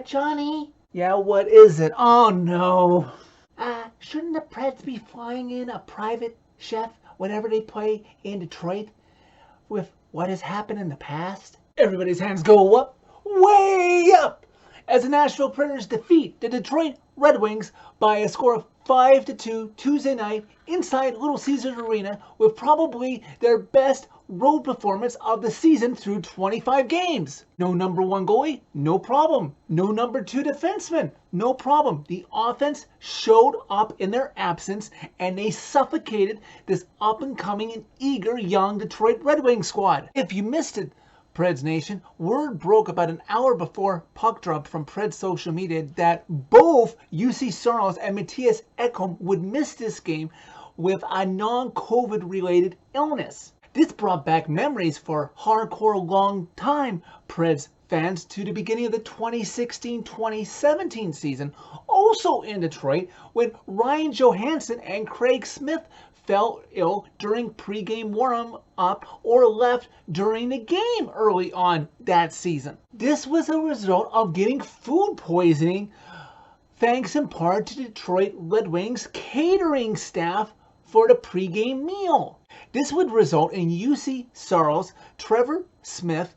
Johnny? Yeah, what is it? Oh no. Shouldn't the Preds be flying in a private chef whenever they play in Detroit with what has happened in the past? Everybody's hands go up, way up, as the Nashville Predators defeat the Detroit Red Wings by a score of 5-2 Tuesday night inside Little Caesars Arena with probably their best road performance of the season through 25 games. No number one goalie, no problem. No number two defenseman, no problem. The offense showed up in their absence and they suffocated this up and coming and eager young Detroit Red Wings squad. If you missed it, Preds Nation, word broke about an hour before puck drop from Preds social media that both UC Saros and Matthias Ekholm would miss this game with a non-COVID related illness. This brought back memories for hardcore long-time Preds fans to the beginning of the 2016-2017 season, also in Detroit, when Ryan Johansson and Craig Smith fell ill during pregame warm-up or left during the game early on that season. This was a result of getting food poisoning, thanks in part to Detroit Red Wings catering staff for the pregame meal. This would result in UC Saros, Trevor Smith,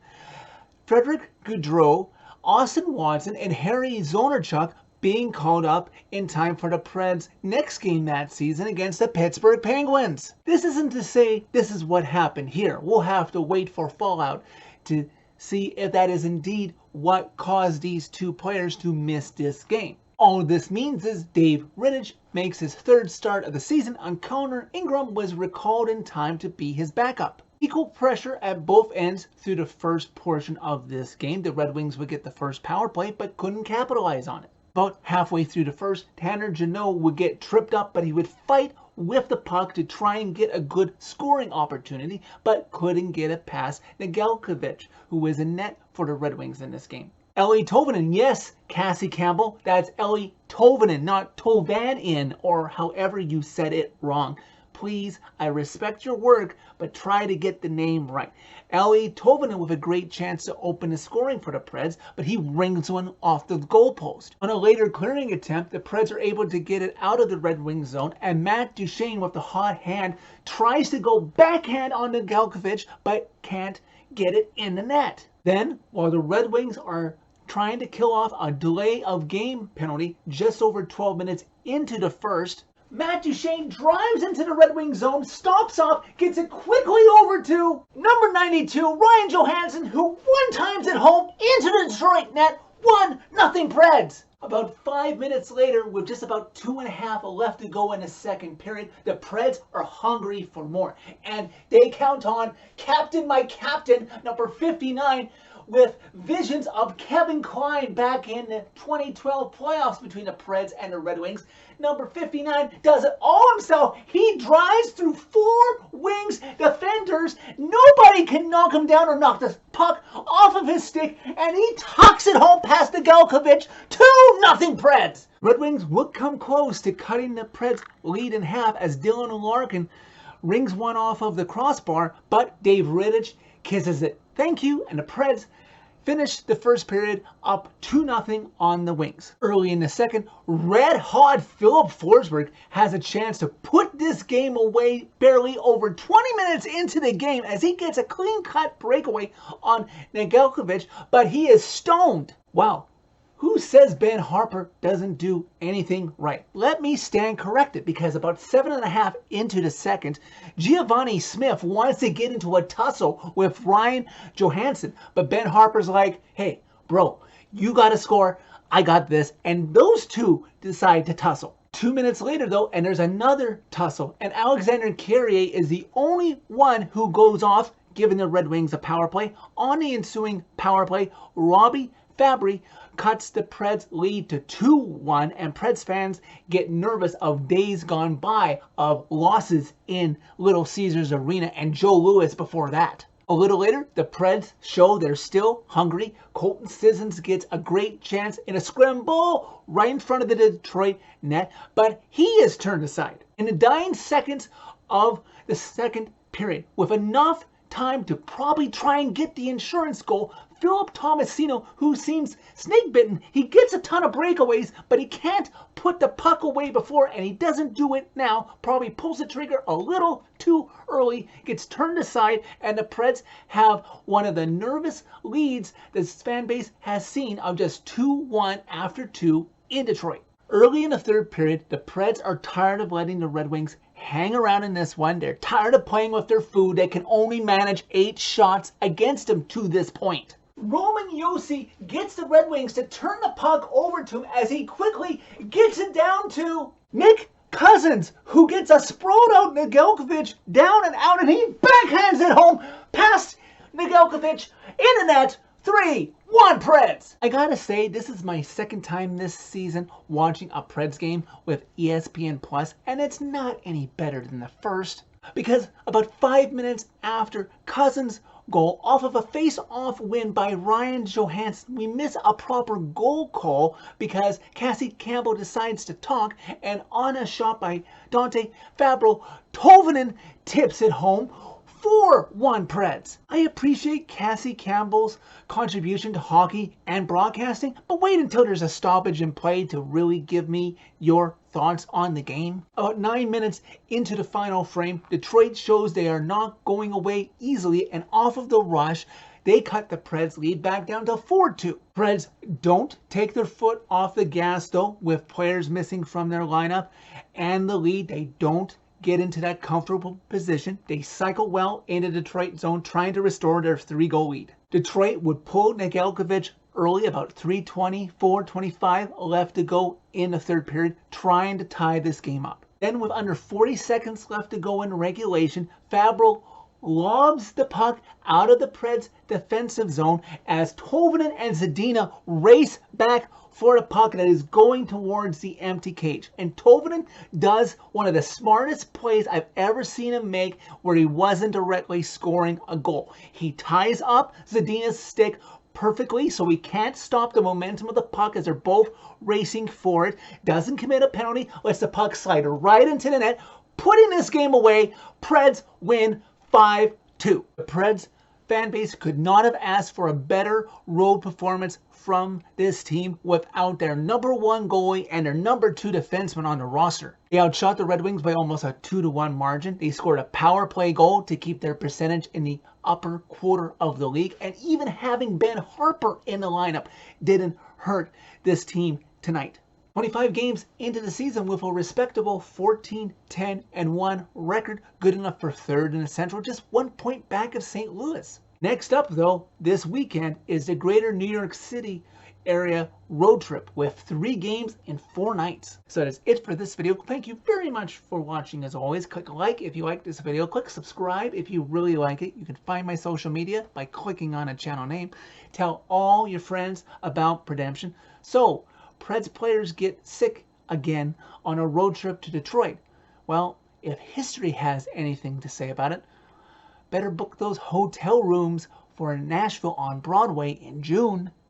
Frederick Gaudreau, Austin Watson, and Harry Zonerchuk being called up in time for the Preds' next game that season against the Pittsburgh Penguins. This isn't to say this is what happened here. We'll have to wait for fallout to see if that is indeed what caused these two players to miss this game. All this means is Dave Rittich makes his third start of the season on Connor Ingram was recalled in time to be his backup. Equal pressure at both ends through the first portion of this game. The Red Wings would get the first power play but couldn't capitalize on it. About halfway through the first, Tanner Jeannot would get tripped up, but he would fight with the puck to try and get a good scoring opportunity, but couldn't get it past Nedeljkovic, who was in net for the Red Wings in this game. Ellie Tovanen, yes, Cassie Campbell, that's Ellie Tovanen, not Tovanin, or however you said it wrong. Please, I respect your work, but try to get the name right. Ellie Tovanen with a great chance to open the scoring for the Preds, but he rings one off the goalpost. On a later clearing attempt, the Preds are able to get it out of the Red Wings zone, and Matt Duchene with the hot hand tries to go backhand on Nedeljkovic, but can't get it in the net. Then, while the Red Wings are trying to kill off a delay of game penalty just over 12 minutes into the first, Matt Duchene drives into the Red Wings zone, stops off, gets it quickly over to number 92, Ryan Johansson, who one-times at home into the Detroit net, 1-0 Preds. About 5 minutes later, with just about 2.5 left to go in the second period, the Preds are hungry for more. And they count on my captain, number 59, with visions of Kevin Klein back in the 2012 playoffs between the Preds and the Red Wings. Number 59 does it all himself. He drives through 4 Wings defenders. Nobody can knock him down or knock the puck off of his stick, and he tucks it home past Nedeljkovic. 2-0 Preds. Red Wings would come close to cutting the Preds lead in half as Dylan Larkin rings one off of the crossbar, but Dave Rittich kisses it thank you, and the Preds finished the first period up 2-0 on the Wings. Early in the second, red-hot Philip Forsberg has a chance to put this game away barely over 20 minutes into the game as he gets a clean-cut breakaway on Nedeljkovic, but he is stoned. Wow. Who says Ben Harpur doesn't do anything right? Let me stand corrected, because about 7.5 into the second, Giovanni Smith wants to get into a tussle with Ryan Johansson, but Ben Harpur's like, hey, bro, you got to score, I got this, and those two decide to tussle. 2 minutes later, though, and there's another tussle, and Alexander Carrier is the only one who goes off, giving the Red Wings a power play. On the ensuing power play, Robbie Fabry cuts the Preds lead to 2-1, and Preds fans get nervous of days gone by of losses in Little Caesars Arena and Joe Louis before that. A little later, the Preds show they're still hungry. Colton Sissons gets a great chance in a scramble right in front of the Detroit net, but he is turned aside. In the dying seconds of the second period, with enough time to probably try and get the insurance goal, Philip Tomasino, who seems snake-bitten. He gets a ton of breakaways, but he can't put the puck away before, and he doesn't do it now. Probably pulls the trigger a little too early, gets turned aside, and the Preds have one of the nervous leads this fan base has seen of just 2-1 after 2 in Detroit. Early in the third period, the Preds are tired of letting the Red Wings hang around in this one. They're tired of playing with their food. They can only manage 8 shots against them to this point. Roman Josi gets the Red Wings to turn the puck over to him as he quickly gets it down to Nick Cousins, who gets a sprawled out Nedeljkovic down and out, and he backhands it home past Nedeljkovic in the net. 3-1 Preds. I gotta say, this is my second time this season watching a Preds game with ESPN Plus, and it's not any better than the first, because about 5 minutes after Cousins' goal off of a face-off win by Ryan Johansson, we miss a proper goal call because Cassie Campbell decides to talk, and on a shot by Dante Fabro, Tolvanen tips it home. 4-1 Preds. I appreciate Cassie Campbell's contribution to hockey and broadcasting, but wait until there's a stoppage in play to really give me your thoughts on the game. About 9 minutes into the final frame, Detroit shows they are not going away easily, and off of the rush, they cut the Preds lead back down to 4-2. Preds don't take their foot off the gas though, with players missing from their lineup and the lead. They don't get into that comfortable position. They cycle well into Detroit zone, trying to restore their 3-goal lead. Detroit would pull Nedeljkovic early, about 3:24-25 left to go in the third period, trying to tie this game up. Then with under 40 seconds left to go in regulation, Fabro lobs the puck out of the Preds defensive zone as Tolvanen and Zadina race back for a puck that is going towards the empty cage. And Tolvanen does one of the smartest plays I've ever seen him make, where he wasn't directly scoring a goal. He ties up Zadina's stick perfectly so he can't stop the momentum of the puck as they're both racing for it. Doesn't commit a penalty, lets the puck slide right into the net, putting this game away. Preds win 5-2. The Preds fan base could not have asked for a better road performance from this team without their #1 goalie and their #2 defenseman on the roster. They outshot the Red Wings by almost a 2-1 margin. They scored a power play goal to keep their percentage in the upper quarter of the league, and even having Ben Harper in the lineup didn't hurt this team tonight. 25 games into the season with a respectable 14-10-1 record, good enough for third in the Central, just 1 point back of St. Louis. Next up, though, this weekend is the greater New York City area road trip with 3 games in 4 nights. So that's it for this video. Thank you very much for watching. As always, click like if you like this video. Click subscribe if you really like it. You can find my social media by clicking on a channel name. Tell all your friends about Redemption. So, Preds players get sick again on a road trip to Detroit. Well, if history has anything to say about it, better book those hotel rooms for Nashville on Broadway in June.